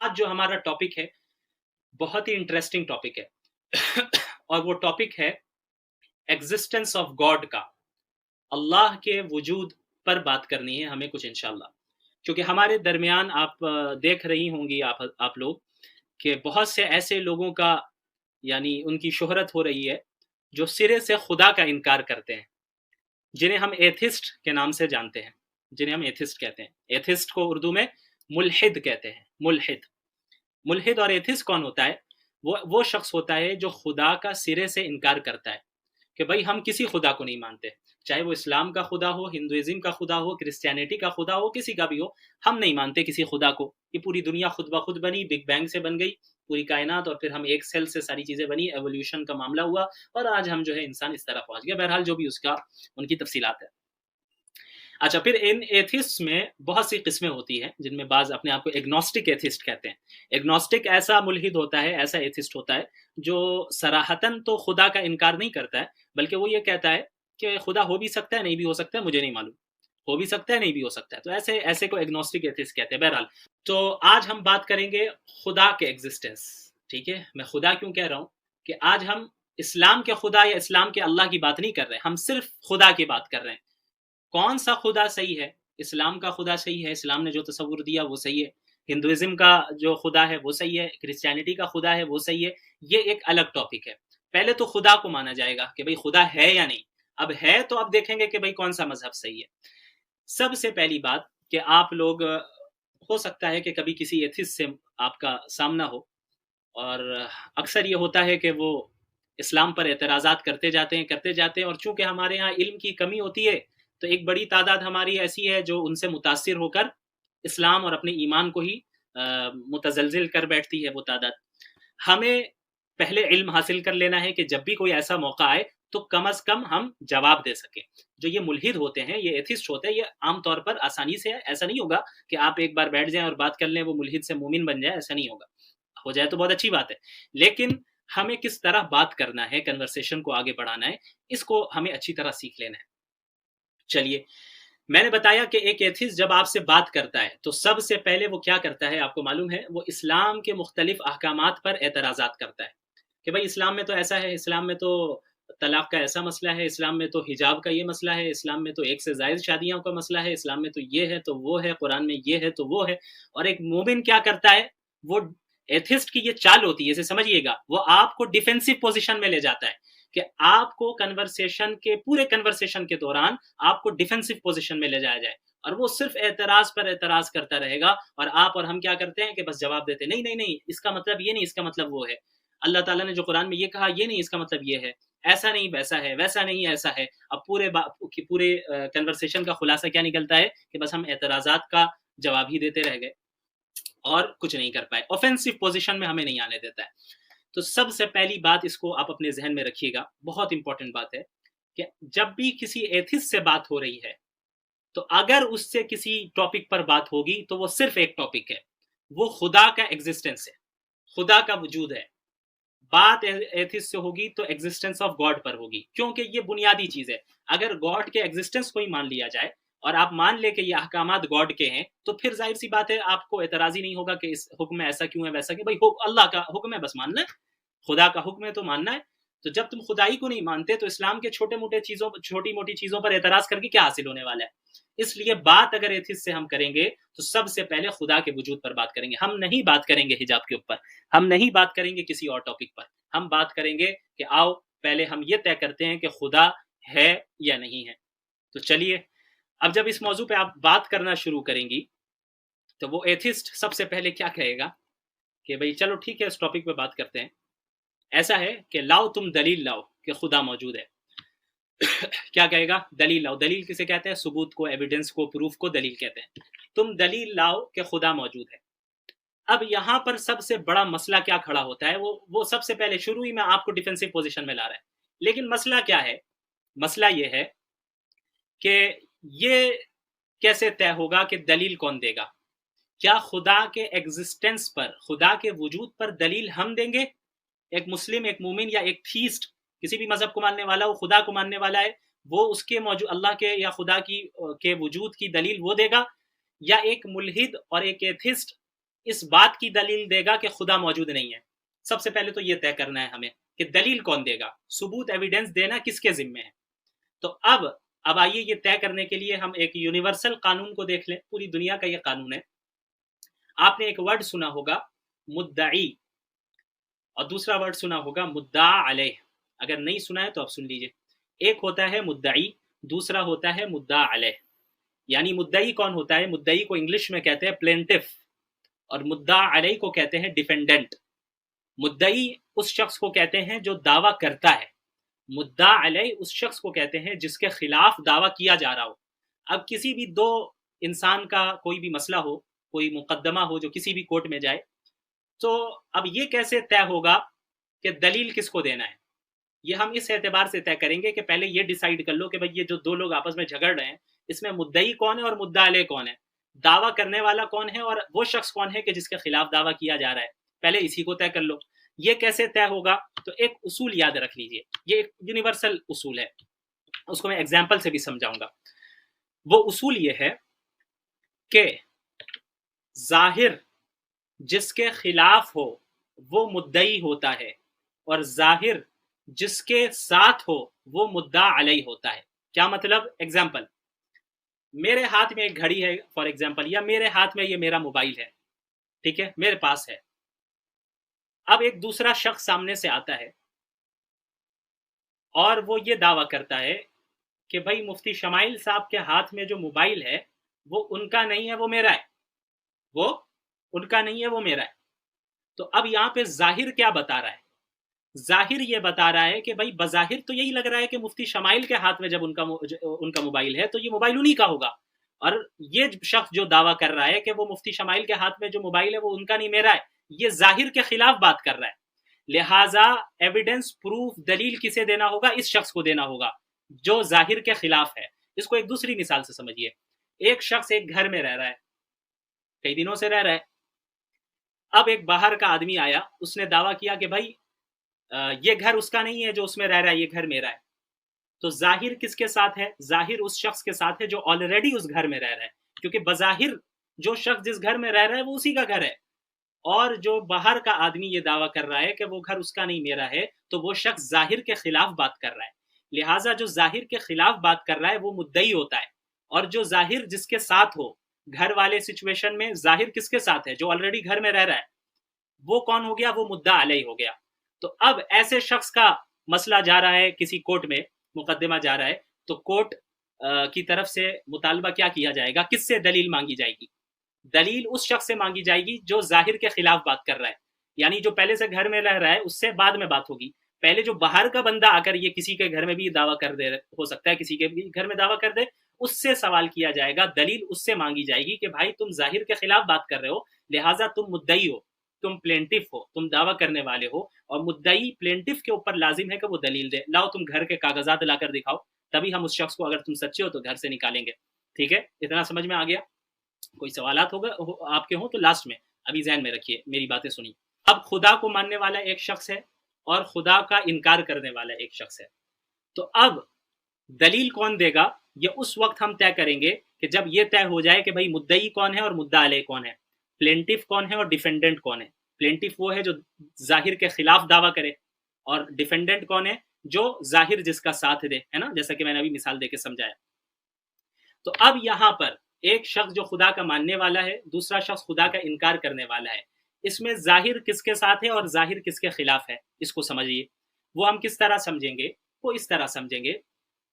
آج جو ہمارا ٹاپک ہے بہت ہی انٹرسٹنگ ٹاپک ہے اور وہ ٹاپک ہے ایگزسٹنس آف گاڈ کا، اللہ کے وجود پر بات کرنی ہے ہمیں کچھ انشاءاللہ، کیونکہ ہمارے درمیان آپ دیکھ رہی ہوں گی آپ لوگ کہ بہت سے ایسے لوگوں کا یعنی ان کی شہرت ہو رہی ہے جو سرے سے خدا کا انکار کرتے ہیں، جنہیں ہم ایتھسٹ کے نام سے جانتے ہیں، جنہیں ہم ایتھسٹ کہتے ہیں۔ ایتھسٹ کو اردو میں ملحد کہتے ہیں، ملحد۔ ملحد اور ایتھسٹ کون ہوتا ہے؟ وہ شخص ہوتا ہے جو خدا کا سرے سے انکار کرتا ہے کہ بھائی ہم کسی خدا کو نہیں مانتے، چاہے وہ اسلام کا خدا ہو، ہندوازم کا خدا ہو، کرسچینٹی کا خدا ہو، کسی کا بھی ہو، ہم نہیں مانتے کسی خدا کو۔ یہ پوری دنیا خود بخود بنی، بگ بینگ سے بن گئی پوری کائنات، اور پھر ہم ایک سیل سے ساری چیزیں بنی، ایولیوشن کا معاملہ ہوا اور آج ہم جو ہے انسان اس طرح پہنچ گیا۔ بہرحال جو بھی ان کی تفصیلات ہے۔ اچھا، پھر ان ایتھسٹ میں بہت سی قسمیں ہوتی ہیں، جن میں بعض اپنے آپ کو ایگنوسٹک ایتھسٹ کہتے ہیں۔ ایگنوسٹک ایسا ملحد ہوتا ہے، ایسا ایتھسٹ ہوتا ہے جو صراحتاً تو خدا کا انکار نہیں کرتا ہے، بلکہ وہ یہ کہتا ہے کہ خدا ہو بھی سکتا ہے، نہیں بھی ہو سکتا ہے، مجھے نہیں معلوم، ہو بھی سکتا ہے، نہیں بھی ہو سکتا ہے۔ تو ایسے کو ایگنوسٹک ایتھسٹ کہتے ہیں۔ بہرحال تو آج ہم بات کریں گے خدا کے ایگزسٹنس، ٹھیک ہے؟ میں خدا کیوں کہہ رہا ہوں کہ آج ہم اسلام کے خدا یا اسلام کے اللہ کی بات نہیں کر رہے، ہم صرف خدا کی بات کر رہے ہیں۔ کون سا خدا صحیح ہے؟ اسلام کا خدا صحیح ہے، اسلام نے جو تصور دیا وہ صحیح ہے، ہندوازم کا جو خدا ہے وہ صحیح ہے، کرسچینٹی کا خدا ہے وہ صحیح ہے، یہ ایک الگ ٹاپک ہے۔ پہلے تو خدا کو مانا جائے گا کہ بھئی خدا ہے یا نہیں، اب ہے تو اب دیکھیں گے کہ بھئی کون سا مذہب صحیح ہے۔ سب سے پہلی بات کہ آپ لوگ ہو سکتا ہے کہ کبھی کسی ایتھسٹ سے آپ کا سامنا ہو، اور اکثر یہ ہوتا ہے کہ وہ اسلام پر اعتراضات کرتے جاتے ہیں، اور چونکہ ہمارے ہاں علم کی کمی ہوتی ہے تو ایک بڑی تعداد ہماری ایسی ہے جو ان سے متاثر ہو کر اسلام اور اپنے ایمان کو ہی متزلزل کر بیٹھتی ہے وہ تعداد۔ ہمیں پہلے علم حاصل کر لینا ہے کہ جب بھی کوئی ایسا موقع آئے تو کم از کم ہم جواب دے سکیں۔ جو یہ ملحد ہوتے ہیں، یہ ایتھسٹ ہوتے ہیں، یہ عام طور پر آسانی سے ایسا نہیں ہوگا کہ آپ ایک بار بیٹھ جائیں اور بات کر لیں وہ ملحد سے مومن بن جائے، ایسا نہیں ہوگا۔ ہو جائے تو بہت اچھی بات ہے، لیکن ہمیں کس طرح بات کرنا ہے، کنورسیشن کو آگے بڑھانا ہے، اس کو ہمیں اچھی طرح سیکھ لینا ہے۔ چلیے، میں نے بتایا کہ ایک ایتھسٹ جب آپ سے بات کرتا ہے تو سب سے پہلے وہ کیا کرتا ہے آپ کو معلوم ہے؟ وہ اسلام کے مختلف احکامات پر اعتراضات کرتا ہے کہ بھائی اسلام میں تو ایسا ہے، اسلام میں تو طلاق کا ایسا مسئلہ ہے، اسلام میں تو حجاب کا یہ مسئلہ ہے، اسلام میں تو ایک سے زائد شادیوں کا مسئلہ ہے، اسلام میں تو یہ ہے تو وہ ہے، قرآن میں یہ ہے تو وہ ہے۔ اور ایک مومن کیا کرتا ہے؟ وہ ایتھسٹ کی یہ چال ہوتی ہے، اسے سمجھیے گا، وہ آپ کو ڈیفینسو پوزیشن میں لے جاتا ہے کہ آپ کو پورے کنورسیشن کے دوران آپ کو ڈیفینسو پوزیشن میں لے جایا جائے، اور وہ صرف اعتراض پر اعتراض کرتا رہے گا، اور آپ اور ہم کیا کرتے ہیں کہ بس جواب دیتے، نہیں نہیں نہیں، اس کا مطلب یہ نہیں، اس کا مطلب وہ ہے، اللہ تعالیٰ نے جو قرآن میں یہ کہا یہ نہیں، اس کا مطلب یہ ہے، ایسا نہیں ویسا ہے، ویسا نہیں ایسا ہے۔ اب پورے کنورسیشن کا خلاصہ کیا نکلتا ہے کہ بس ہم اعتراضات کا جواب ہی دیتے رہ گئے اور کچھ نہیں کر پائے، اوفینسو پوزیشن میں ہمیں نہیں آنے دیتا ہے۔ تو سب سے پہلی بات، اس کو آپ اپنے ذہن میں رکھیے گا، بہت امپورٹنٹ بات ہے کہ جب بھی کسی ایتھسٹ سے بات ہو رہی ہے تو اگر اس سے کسی ٹاپک پر بات ہوگی تو وہ صرف ایک ٹاپک ہے، وہ خدا کا ایگزسٹنس ہے، خدا کا وجود ہے۔ بات ایتھسٹ سے ہوگی تو ایگزسٹنس آف گاڈ پر ہوگی، کیونکہ یہ بنیادی چیز ہے۔ اگر گاڈ کے ایگزسٹنس کو ہی مان لیا جائے اور آپ مان لے کہ یہ احکامات گاڈ کے ہیں تو پھر ظاہر سی بات ہے آپ کو اعتراض ہی نہیں ہوگا کہ اس حکم میں ایسا کیوں ہے ویسا کیوں، بھائی اللہ کا حکم ہے بس ماننا ہے، خدا کا حکم ہے تو ماننا ہے۔ تو جب تم خدائی کو نہیں مانتے تو اسلام کے چھوٹی موٹی چیزوں پر اعتراض کر کے کیا حاصل ہونے والا ہے؟ اس لیے بات اگر ایتھسٹ سے ہم کریں گے تو سب سے پہلے خدا کے وجود پر بات کریں گے، ہم نہیں بات کریں گے حجاب کے اوپر، ہم نہیں بات کریں گے کسی اور ٹاپک پر، ہم بات کریں گے کہ آؤ پہلے ہم یہ طے کرتے ہیں کہ خدا ہے یا نہیں ہے۔ تو چلیے، اب جب اس موضوع پہ آپ بات کرنا شروع کریں گی تو وہ ایتھسٹ سب سے پہلے کیا کہے گا کہ بھئی چلو ٹھیک ہے، اس ٹاپک پہ بات کرتے ہیں۔ ایسا ہے کہ لاؤ تم دلیل لاؤ کہ خدا موجود ہے۔ کیا کہے گا؟ دلیل لاؤ۔ دلیل کسے کہتے ہیں؟ ثبوت کو، ایویڈنس کو، پروف کو دلیل کہتے ہیں۔ تم دلیل لاؤ کہ خدا موجود ہے۔ اب یہاں پر سب سے بڑا مسئلہ کیا کھڑا ہوتا ہے؟ وہ سب سے پہلے شروع ہی میں آپ کو ڈیفینسو پوزیشن میں لا رہا ہے، لیکن مسئلہ کیا ہے؟ مسئلہ یہ ہے کہ یہ کیسے طے ہوگا کہ دلیل کون دے گا؟ کیا خدا کے ایگزسٹنس پر، خدا کے وجود پر دلیل ہم دیں گے؟ ایک مسلم، ایک مومن یا ایک تھیسٹ، کسی بھی مذہب کو ماننے والا، وہ خدا کو ماننے والا ہے، وہ اس کے موجود اللہ کے یا خدا کے وجود کی دلیل وہ دے گا؟ یا ایک ملحد اور ایک ایتھسٹ اس بات کی دلیل دے گا کہ خدا موجود نہیں ہے؟ سب سے پہلے تو یہ طے کرنا ہے ہمیں کہ دلیل کون دے گا، ثبوت ایویڈنس دینا کس کے ذمے ہے۔ تو اب آئیے یہ طے کرنے کے لیے ہم ایک یونیورسل قانون کو دیکھ لیں، پوری دنیا کا یہ قانون ہے۔ آپ نے ایک ورڈ سنا ہوگا مدعی، اور دوسرا ورڈ سنا ہوگا مدعا علیہ۔ اگر نہیں سنا ہے تو آپ سن لیجئے۔ ایک ہوتا ہے مدعی، دوسرا ہوتا ہے مدعا علیہ۔ یعنی مدعی کون ہوتا ہے؟ مدعی کو انگلش میں کہتے ہیں پلینٹف، اور مدعا علیہ کو کہتے ہیں ڈیفینڈنٹ۔ مدعی اس شخص کو کہتے ہیں جو دعویٰ کرتا ہے، مدعا علیہ اس شخص کو کہتے ہیں جس کے خلاف دعویٰ کیا جا رہا ہو۔ اب کسی بھی دو انسان کا کوئی بھی مسئلہ ہو، کوئی مقدمہ ہو جو کسی بھی کورٹ میں جائے، تو اب یہ کیسے طے ہوگا کہ دلیل کس کو دینا ہے؟ یہ ہم اس اعتبار سے طے کریں گے کہ پہلے یہ ڈیسائیڈ کر لو کہ بھئی یہ جو دو لوگ آپس میں جھگڑ رہے ہیں، اس میں مدعی کون ہے اور مدعا علیہ کون ہے، دعویٰ کرنے والا کون ہے اور وہ شخص کون ہے کہ جس کے خلاف دعویٰ کیا جا رہا ہے۔ پہلے اسی کو طے کر لو۔ یہ کیسے طے ہوگا؟ تو ایک اصول یاد رکھ لیجئے، یہ ایک یونیورسل اصول ہے، اس کو میں ایگزامپل سے بھی سمجھاؤں گا۔ وہ اصول یہ ہے کہ ظاہر جس کے خلاف ہو وہ مدعی ہوتا ہے، اور ظاہر جس کے ساتھ ہو وہ مدعا علیہ ہوتا ہے۔ کیا مطلب؟ ایگزامپل، میرے ہاتھ میں ایک گھڑی ہے فار ایگزامپل، یا میرے ہاتھ میں یہ میرا موبائل ہے، ٹھیک ہے، میرے پاس ہے۔ اب ایک دوسرا شخص سامنے سے آتا ہے اور وہ یہ دعویٰ کرتا ہے کہ بھائی مفتی شمائل صاحب کے ہاتھ میں جو موبائل ہے وہ ان کا نہیں ہے، وہ میرا ہے، وہ ان کا نہیں ہے، وہ میرا ہے۔ تو اب یہاں پہ ظاہر کیا بتا رہا ہے؟ ظاہر یہ بتا رہا ہے کہ بھائی بظاہر تو یہی لگ رہا ہے کہ مفتی شمائل کے ہاتھ میں جب ان کا موبائل ہے تو یہ موبائل انہی کا ہوگا، اور یہ شخص جو دعویٰ کر رہا ہے کہ وہ مفتی شمائل کے ہاتھ میں جو موبائل ہے وہ ان کا نہیں میرا ہے، یہ ظاہر کے خلاف بات کر رہا ہے۔ لہٰذا ایویڈنس، پروف، دلیل کسے دینا ہوگا؟ اس شخص کو دینا ہوگا جو ظاہر کے خلاف ہے۔ اس کو ایک دوسری مثال سے سمجھیے۔ ایک شخص ایک گھر میں رہ رہا ہے، کئی دنوں سے رہ رہا ہے۔ اب ایک باہر کا آدمی آیا، اس نے دعویٰ کیا کہ بھائی یہ گھر اس کا نہیں ہے جو اس میں رہ رہا ہے، یہ گھر میرا ہے۔ تو ظاہر کس کے ساتھ ہے؟ ظاہر اس شخص کے ساتھ ہے جو آلریڈی اس گھر میں رہ رہا ہے، کیونکہ بظاہر جو شخص جس گھر میں رہ رہا ہے وہ اسی کا گھر ہے، اور جو باہر کا آدمی یہ دعویٰ کر رہا ہے کہ وہ گھر اس کا نہیں میرا ہے، تو وہ شخص ظاہر کے خلاف بات کر رہا ہے۔ لہٰذا جو ظاہر کے خلاف بات کر رہا ہے وہ مدعی ہوتا ہے، اور جو ظاہر جس کے ساتھ ہو، گھر والے سچویشن میں ظاہر کس کے ساتھ ہے؟ جو آلریڈی گھر میں رہ رہا ہے، وہ کون ہو گیا؟ وہ مدعا علیہ ہو گیا۔ تو اب ایسے شخص کا مسئلہ جا رہا ہے کسی کورٹ میں، مقدمہ جا رہا ہے، تو کورٹ کی طرف سے مطالبہ کیا کیا جائے گا؟ کس سے دلیل مانگی جائے گی؟ دلیل اس شخص سے مانگی جائے گی جو ظاہر کے خلاف بات کر رہا ہے، یعنی جو پہلے سے گھر میں رہ رہا ہے اس سے بعد میں بات ہوگی۔ پہلے جو باہر کا بندہ آ کر یہ کسی کے گھر میں بھی دعویٰ کر دے، ہو سکتا ہے کسی کے بھی گھر میں دعویٰ کر دے، اس سے سوال کیا جائے گا، دلیل اس سے مانگی جائے گی کہ بھائی تم ظاہر کے خلاف بات کر رہے ہو، لہٰذا تم مدعی ہو، تم پلینٹف ہو، تم دعویٰ کرنے والے ہو، اور مدعی پلینٹف کے اوپر لازم ہے کہ وہ دلیل دے۔ لاؤ تم گھر کے کاغذات لا کر دکھاؤ، تبھی ہم اس شخص کو، اگر تم سچے ہو تو گھر سے نکالیں گے۔ ٹھیک ہے، اتنا سمجھ میں آ گیا؟ کوئی سوالات ہوگا آپ کے ہوں تو لاسٹ میں، ابھی ذہن میں رکھیے، میری باتیں سنی۔ اب خدا کو ماننے والا ایک شخص ہے اور خدا کا انکار کرنے والا ایک شخص ہے، تو اب دلیل کون دے گا؟ یہ اس وقت ہم طے کریں گے کہ جب یہ طے ہو جائے کہ بھائی مدعی کون ہے اور مدعا علیہ کون ہے، پلینٹف کون ہے اور ڈیفینڈنٹ کون ہے۔ پلینٹف وہ ہے جو ظاہر کے خلاف دعویٰ کرے، اور ڈیفینڈنٹ کون ہے؟ جو ظاہر جس کا ساتھ دے، ہے نا، جیسا کہ میں نے ابھی مثال دے کے سمجھایا۔ تو اب یہاں پر ایک شخص جو خدا کا ماننے والا ہے، دوسرا شخص خدا کا انکار کرنے والا ہے، اس میں ظاہر کس کے ساتھ ہے اور ظاہر کس کے خلاف ہے، اس کو سمجھیے۔ وہ ہم کس طرح سمجھیں گے؟ وہ اس طرح سمجھیں گے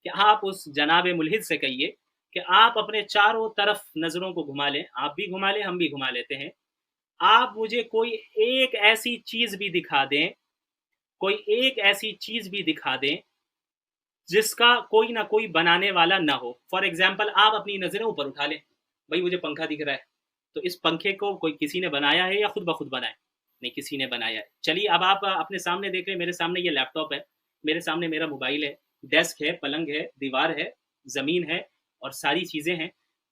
کہ آپ اس جناب ملحد سے کہیے کہ آپ اپنے چاروں طرف نظروں کو گھما لیں، آپ بھی گھما لیں، ہم بھی گھما لیتے ہیں، آپ مجھے کوئی ایک ایسی چیز بھی دکھا دیں، کوئی ایک ایسی چیز بھی دکھا دیں جس کا کوئی نہ کوئی بنانے والا نہ ہو۔ فار ایگزامپل، آپ اپنی نظریں اوپر اٹھا لیں، بھائی مجھے پنکھا دکھ رہا ہے، تو اس پنکھے کو کوئی کسی نے بنایا ہے یا خود بخود بنا ہے؟ نہیں، کسی نے بنایا ہے۔ چلیے اب آپ اپنے سامنے دیکھ لیں، میرے سامنے یہ لیپ ٹاپ ہے، میرے سامنے میرا موبائل ہے، ڈیسک ہے، پلنگ ہے، دیوار ہے، زمین ہے، اور ساری چیزیں ہیں۔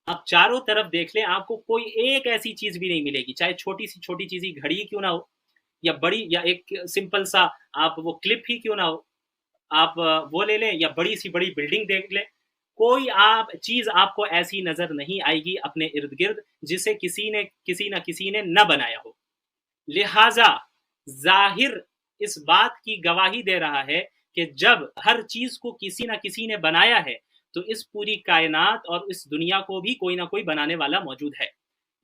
آپ چاروں طرف دیکھ لیں، آپ کو کوئی ایک ایسی چیز بھی نہیں ملے گی، چاہے چھوٹی سی چھوٹی چیز ہی گھڑی کیوں نہ ہو، یا بڑی، یا ایک سمپل سا آپ وہ کلپ ہی کیوں نہ ہو، آپ وہ لے لیں، یا بڑی سی بڑی بلڈنگ دیکھ لیں، کوئی چیز آپ کو ایسی نظر نہیں آئے گی اپنے ارد گرد جسے کسی نہ کسی نے نہ بنایا ہو. لہٰذا ظاہر اس بات کی گواہی دے رہا ہے کہ جب ہر چیز کو کسی نہ کسی نے بنایا ہے تو اس پوری کائنات اور اس دنیا کو بھی کوئی نہ کوئی بنانے والا موجود ہے.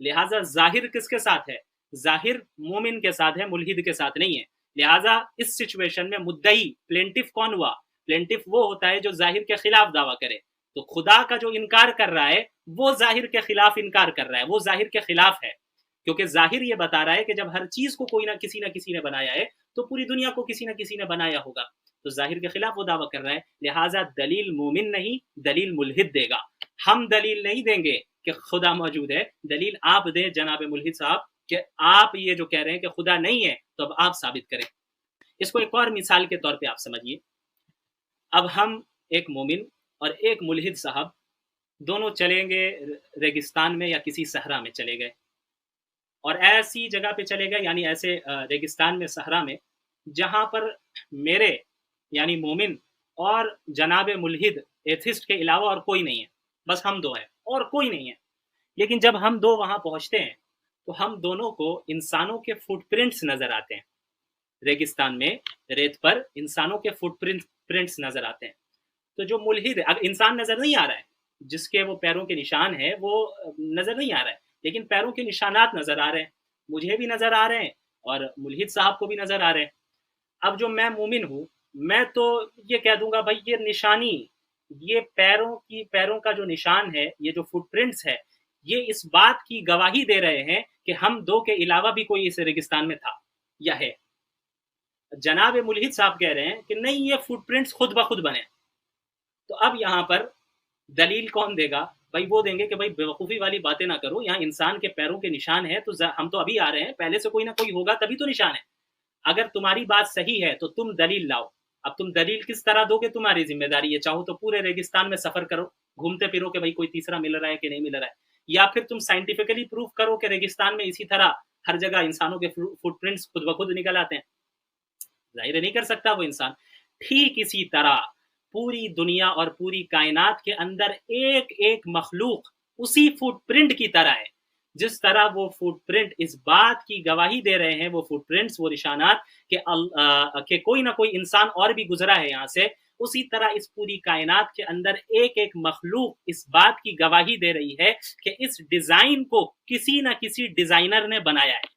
لہٰذا ظاہر کس کے ساتھ ہے؟ ظاہر مومن کے ساتھ ہے، ملحد کے ساتھ نہیں ہے. لہٰذا اس سچویشن میں مدعی پلینٹف کون ہوا؟ پلینٹف وہ ہوتا ہے جو ظاہر کے خلاف دعویٰ کرے. تو خدا کا جو انکار کر رہا ہے وہ ظاہر کے خلاف انکار کر رہا ہے، وہ ظاہر کے خلاف ہے، کیونکہ ظاہر یہ بتا رہا ہے کہ جب ہر چیز کو کوئی نہ کسی نے بنایا ہے تو پوری دنیا کو کسی نہ کسی نے بنایا ہوگا. تو ظاہر کے خلاف وہ دعویٰ کر رہا ہے. لہٰذا دلیل مومن نہیں، دلیل ملحد دے گا. ہم دلیل نہیں دیں گے کہ خدا موجود ہے، دلیل آپ دیں جناب ملحد صاحب کہ آپ یہ جو کہہ رہے ہیں کہ خدا نہیں ہے تو اب آپ ثابت کریں. اس کو ایک اور مثال کے طور پہ آپ سمجھیے. اب ہم ایک مومن اور ایک ملحد صاحب دونوں چلیں گے ریگستان میں یا کسی صحرا میں چلے گئے، اور ایسی جگہ پہ چلے گئے یعنی ایسے ریگستان میں، صحرا میں، جہاں پر میرے یعنی مومن اور جناب ملحد ایتھسٹ کے علاوہ اور کوئی نہیں ہے، بس ہم دو ہیں اور کوئی نہیں ہے. لیکن جب ہم دو وہاں پہنچتے ہیں تو ہم دونوں کو انسانوں کے فٹ پرنٹس نظر آتے ہیں. ریگستان میں ریت پر انسانوں کے فٹ پرنٹس نظر آتے ہیں. تو جو ملحد ہے، اگر انسان نظر نہیں آ رہا ہے، جس کے وہ پیروں کے نشان ہے وہ نظر نہیں آ رہا ہے، لیکن پیروں کے نشانات نظر آ رہے ہیں، مجھے بھی نظر آ رہے ہیں اور ملحد صاحب کو بھی نظر آ رہے ہیں. اب جو میں مومن ہوں، میں تو یہ کہہ دوں گا بھائی یہ نشانی، یہ پیروں کا جو نشان ہے، یہ جو فٹ پرنٹس ہے، یہ اس بات کی گواہی دے رہے ہیں کہ ہم دو کے علاوہ بھی کوئی اس ریگستان میں تھا یا ہے. جناب ملحد صاحب کہہ رہے ہیں کہ نہیں، یہ فٹ پرنٹس خود بخود بنے. تو اب یہاں پر دلیل کون دے گا؟ بھائی وہ دیں گے کہ بھائی بیوقوفی والی باتیں نہ کرو، یہاں انسان کے پیروں کے نشان ہے تو ہم تو ابھی آ رہے ہیں، پہلے سے کوئی نہ کوئی ہوگا تبھی تو نشان ہے. اگر تمہاری بات صحیح ہے تو تم دلیل لاؤ. اب تم دلیل کس طرح دو گے تمہاری ذمہ داری ہے. چاہو تو پورے ریگستان میں سفر کرو، گھومتے پھرو کہ بھائی کوئی تیسرا مل رہا ہے کہ نہیں مل رہا ہے، یا پھر تم سائنٹیفکلی پروف کرو کہ ریگستان میں اسی طرح ہر جگہ انسانوں کے فٹ پرنٹس خود بخود نکل آتے ہیں. ظاہر نہیں کر سکتا وہ انسان. ٹھیک اسی طرح پوری دنیا اور پوری کائنات کے اندر ایک ایک مخلوق اسی فٹ پرنٹ کی طرح ہے. جس طرح وہ فٹ پرنٹ اس بات کی گواہی دے رہے ہیں، وہ فٹ پرنٹس، وہ نشانات کہ کوئی نہ کوئی انسان اور بھی گزرا ہے یہاں سے، اسی طرح اس پوری کائنات کے اندر ایک ایک مخلوق اس بات کی گواہی دے رہی ہے کہ اس ڈیزائن کو کسی نہ کسی ڈیزائنر نے بنایا ہے.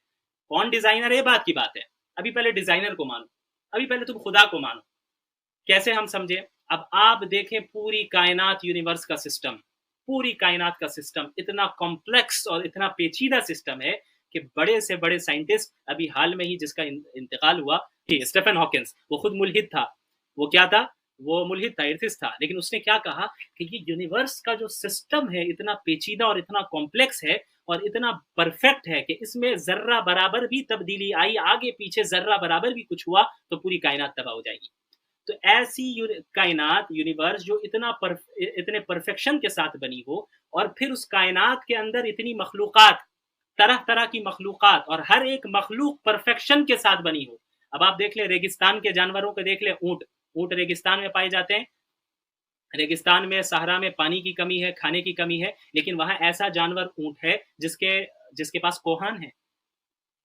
کون ڈیزائنر ہے؟ بات کی بات ہے. ابھی پہلے ڈیزائنر کو مانو، ابھی پہلے تم خدا کو مانو. کیسے ہم سمجھے؟ اب آپ دیکھیں پوری کائنات، یونیورس کا سسٹم، پوری کائنات کا سسٹم اتنا کمپلیکس اور اتنا پیچیدہ سسٹم ہے کہ بڑے سے بڑے سائنٹسٹ، ابھی حال میں ہی جس کا انتقال ہوا، اسٹیفن ہاکنس، وہ خود ملحد تھا. وہ کیا تھا؟ وہ ملحد تھا، ایتھسٹ تھا. لیکن اس نے کیا کہا کہ یہ یونیورس کا جو سسٹم ہے اتنا پیچیدہ اور اتنا کمپلیکس ہے اور اتنا پرفیکٹ ہے کہ اس میں ذرہ برابر بھی تبدیلی آئی، آگے پیچھے ذرہ برابر بھی کچھ ہوا تو پوری کائنات تباہ ہو جائے گی. تو ایسی کائنات، یونیورس جو اتنے پرفیکشن کے ساتھ بنی ہو، اور پھر اس کائنات کے اندر اتنی مخلوقات، طرح طرح کی مخلوقات، اور ہر ایک مخلوق پرفیکشن کے ساتھ بنی ہو. اب آپ دیکھ لیں ریگستان کے جانوروں کو، دیکھ لیں اونٹ ریگستان میں پائے جاتے ہیں. ریگستان میں، صحرا میں پانی کی کمی ہے، کھانے کی کمی ہے، لیکن وہاں ایسا جانور اونٹ ہے جس کے پاس کوہان ہے،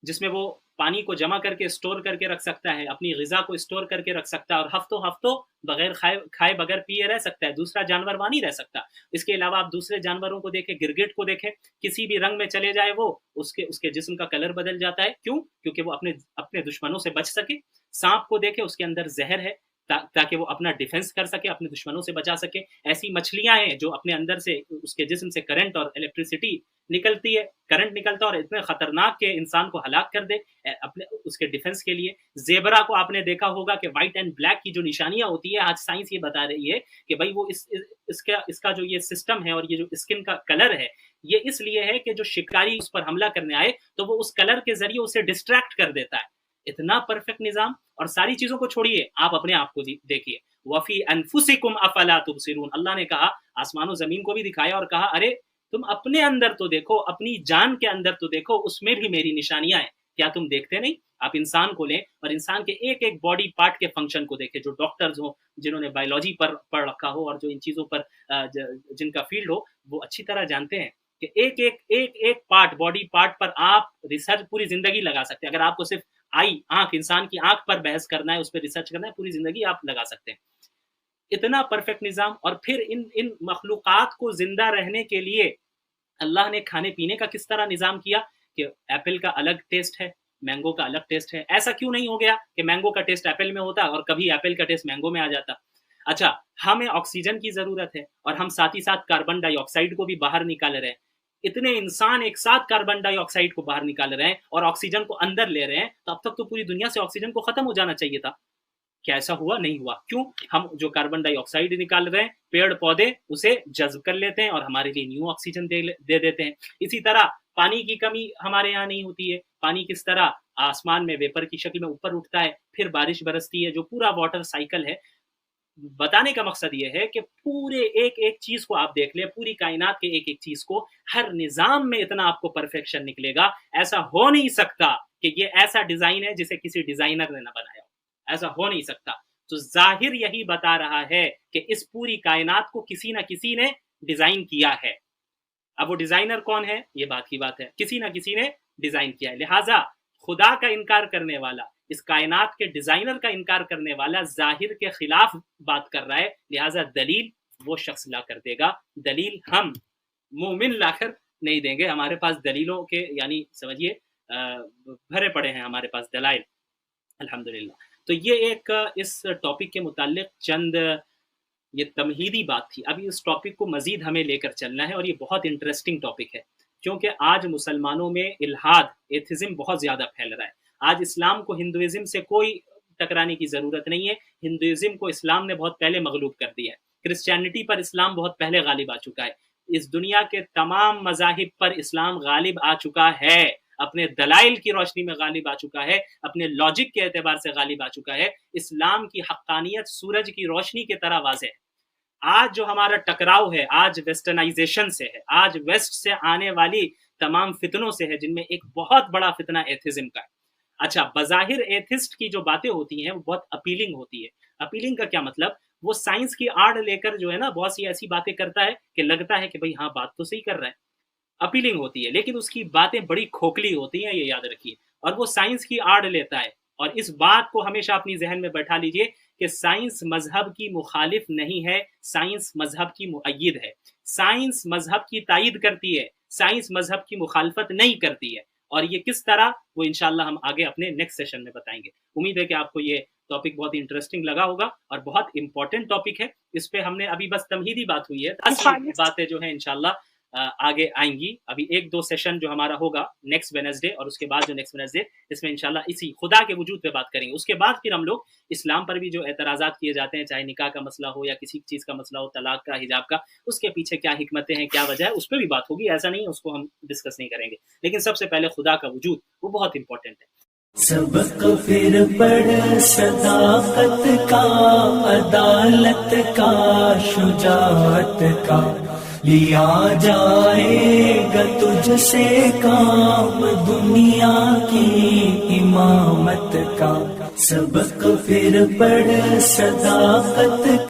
جس میں وہ پانی کو جمع کر کے اسٹور کر کے رکھ سکتا ہے، اپنی غذا کو اسٹور کر کے رکھ سکتا ہے، اور ہفتوں بغیر کھائے بغیر پیے رہ سکتا ہے. دوسرا جانور وہاں نہیں رہ سکتا. اس کے علاوہ آپ دوسرے جانوروں کو دیکھیں، گرگٹ کو دیکھیں، کسی بھی رنگ میں چلے جائے وہ، اس کے جسم کا کلر بدل جاتا ہے. کیوں؟ کیونکہ وہ اپنے دشمنوں سے بچ سکے. سانپ کو دیکھیں، اس کے اندر زہر ہے تاکہ وہ اپنا ڈیفنس کر سکے، اپنے دشمنوں سے بچا سکے. ایسی مچھلیاں ہیں جو اپنے اندر سے، اس کے جسم سے کرنٹ اور الیکٹریسٹی نکلتی ہے، کرنٹ نکلتا ہے اور اتنے خطرناک کہ انسان کو ہلاک کر دے اس کے ڈیفنس کے لیے. زیبرا کو آپ نے دیکھا ہوگا کہ وائٹ اینڈ بلیک کی جو نشانیاں ہوتی ہے، آج سائنس یہ بتا رہی ہے کہ بھائی وہ اس کا جو یہ سسٹم ہے اور یہ جو اسکن کا کلر ہے، یہ اس لیے ہے کہ جو شکاری اس پر حملہ کرنے آئے تو وہ اس کلر کے ذریعے اسے ڈسٹریکٹ کر دیتا ہے. اتنا پرفیکٹ نظام. اور ساری چیزوں کو چھوڑیے، آپ اپنے آپ کو دیکھیے. وفی انفسکم افلا تبصرون، اللہ نے کہا، آسمان و زمین کو بھی دکھایا اور کہا ارے تم اپنے اندر تو دیکھو، اپنی جان کے اندر تو دیکھو، اس میں بھی میری نشانیاں ہیں، کیا تم دیکھتے نہیں؟ آپ انسان کو لیں اور انسان کے ایک ایک باڈی پارٹ کے فنکشن کو دیکھیں. جو ڈاکٹرز ہوں، جنہوں نے بایولوجی پر پڑھ رکھا ہو اور جو ان چیزوں پر جن کا فیلڈ ہو، وہ اچھی طرح جانتے ہیں کہ ایک ایک پارٹ، باڈی پارٹ پر آپ ریسرچ پوری زندگی لگا سکتے ہیں. اگر آپ کو صرف آنکھ، انسان کی آنکھ پر بحث کرنا ہے، اس پہ ریسرچ کرنا ہے، پوری زندگی آپ لگا سکتے ہیں. اتنا پرفیکٹ نظام. اور پھر ان مخلوقات کو زندہ رہنے کے لیے اللہ نے کھانے پینے کا کس طرح نظام کیا کہ ایپل کا الگ ٹیسٹ ہے، مینگو کا الگ ٹیسٹ ہے. ایسا کیوں نہیں ہو گیا کہ مینگو کا ٹیسٹ ایپل میں ہوتا اور کبھی ایپل کا ٹیسٹ مینگو میں آ جاتا؟ اچھا، ہمیں آکسیجن کی ضرورت ہے اور ہم ساتھ ہی ساتھ کاربن ڈائی آکسائڈ کو بھی باہر نکال رہے ہیں. اتنے انسان ایک ساتھ کاربن ڈائی آکسائڈ کو باہر نکال رہے ہیں اور آکسیجن کو اندر لے رہے ہیں، تو اب تک تو پوری دنیا سے آکسیجن کو ختم ہو جانا چاہیے تھا. کیا ایسا ہوا؟ نہیں ہوا. کیوں؟ ہم جو کاربن ڈائی آکسائڈ نکال رہے ہیں، پیڑ پودے اسے جذب کر لیتے ہیں اور ہمارے لیے نیو آکسیجن دے دیتے ہیں. اسی طرح پانی کی کمی ہمارے یہاں نہیں ہوتی ہے. پانی کس طرح آسمان میں ویپر کی شکل میں اوپر اٹھتا ہے، پھر بارش برستی ہے، جو پورا واٹر سائیکل ہے. بتانے کا مقصد یہ ہے کہ پورے ایک ایک چیز کو آپ دیکھ لیں، پوری کائنات کے ایک ایک چیز کو، ہر نظام میں اتنا آپ کو پرفیکشن نکلے گا. ایسا ہو نہیں سکتا کہ یہ ایسا ڈیزائن ہے جسے کسی ڈیزائنر نے نہ بنایا، ایسا ہو نہیں سکتا. تو ظاہر یہی بتا رہا ہے کہ اس پوری کائنات کو کسی نہ کسی نے ڈیزائن کیا ہے. اب وہ ڈیزائنر کون ہے؟ یہ بات کی بات ہے، کسی نہ کسی نے ڈیزائن کیا ہے. لہٰذا خدا کا انکار کرنے والا، اس کائنات کے ڈیزائنر کا انکار کرنے والا ظاہر کے خلاف بات کر رہا ہے. لہٰذا دلیل وہ شخص لا کر دے گا. دلیل ہم مومن لا کر نہیں دیں گے. ہمارے پاس دلیلوں کے یعنی سمجھیے بھرے پڑے ہیں ہمارے پاس دلائل، الحمدللہ. تو یہ ایک اس ٹاپک کے متعلق چند یہ تمہیدی بات تھی. ابھی اس ٹاپک کو مزید ہمیں لے کر چلنا ہے اور یہ بہت انٹرسٹنگ ٹاپک ہے، کیونکہ آج مسلمانوں میں الحاد، ایتھزم بہت زیادہ پھیل رہا ہے. آج اسلام کو ہندوازم سے کوئی ٹکرانے کی ضرورت نہیں ہے. ہندوازم کو اسلام نے بہت پہلے مغلوب کر دیا ہے. کرسچینٹی پر اسلام بہت پہلے غالب آ چکا ہے. اس دنیا کے تمام مذاہب پر اسلام غالب آ چکا ہے، اپنے دلائل کی روشنی میں غالب آ چکا ہے، اپنے لاجک کے اعتبار سے غالب آ چکا ہے. اسلام کی حقانیت سورج کی روشنی کی طرح واضح ہے. آج جو ہمارا ٹکراؤ ہے، آج ویسٹرنائزیشن سے ہے، آج ویسٹ سے آنے والی تمام فتنوں سے ہے، جن میں ایک بہت بڑا فتنہ ایتھزم کا ہے. اچھا، بظاہر ایتھسٹ کی جو باتیں ہوتی ہیں وہ بہت اپیلنگ ہوتی ہے. اپیلنگ کا کیا مطلب؟ وہ سائنس کی آڑ لے کر جو ہے نا بہت سی ایسی باتیں کرتا ہے کہ لگتا ہے کہ بھئی ہاں بات تو صحیح کر رہا ہے، اپیلنگ ہوتی ہے، لیکن اس کی باتیں بڑی کھوکھلی ہوتی ہیں، یہ یاد رکھیے. اور وہ سائنس کی آڑ لیتا ہے. اور اس بات کو ہمیشہ اپنی ذہن میں بیٹھا لیجئے کہ سائنس مذہب کی مخالف نہیں ہے، سائنس مذہب کی مؤید ہے. سائنس مذہب کی تائید کرتی ہے، سائنس مذہب کی مخالفت نہیں کرتی ہے. اور یہ کس طرح، وہ انشاءاللہ ہم آگے اپنے نیکسٹ سیشن میں بتائیں گے. امید ہے کہ آپ کو یہ ٹاپک بہت انٹرسٹنگ لگا ہوگا اور بہت امپورٹنٹ ٹاپک ہے. اس پہ ہم نے ابھی بس تمہیدی بات ہوئی ہے، اصل باتیں جو ہیں انشاءاللہ آگے آئیں گی. ابھی ایک دو سیشن جو ہمارا ہوگا نیکسٹ وینسڈے اور اس کے بعد جو نیکسٹ وینسڈے، اس میں انشاءاللہ اسی خدا کے وجود پہ بات کریں گے. اس کے بعد پھر ہم لوگ اسلام پر بھی جو اعتراضات کیے جاتے ہیں، چاہے نکاح کا مسئلہ ہو یا کسی چیز کا مسئلہ ہو، طلاق کا، حجاب کا، اس کے پیچھے کیا حکمتیں ہیں، کیا وجہ ہے، اس پہ بھی بات ہوگی. ایسا نہیں ہے اس کو ہم ڈسکس نہیں کریں گے، لیکن سب سے پہلے خدا کا وجود وہ بہت امپورٹنٹ ہے. سبق پھر پڑھ صداقت کا، عدالت کا، شجاعت کا، لیا جائے گا تجھ سے کام دنیا کی امامت کا. سبق پھر پڑھ صداقت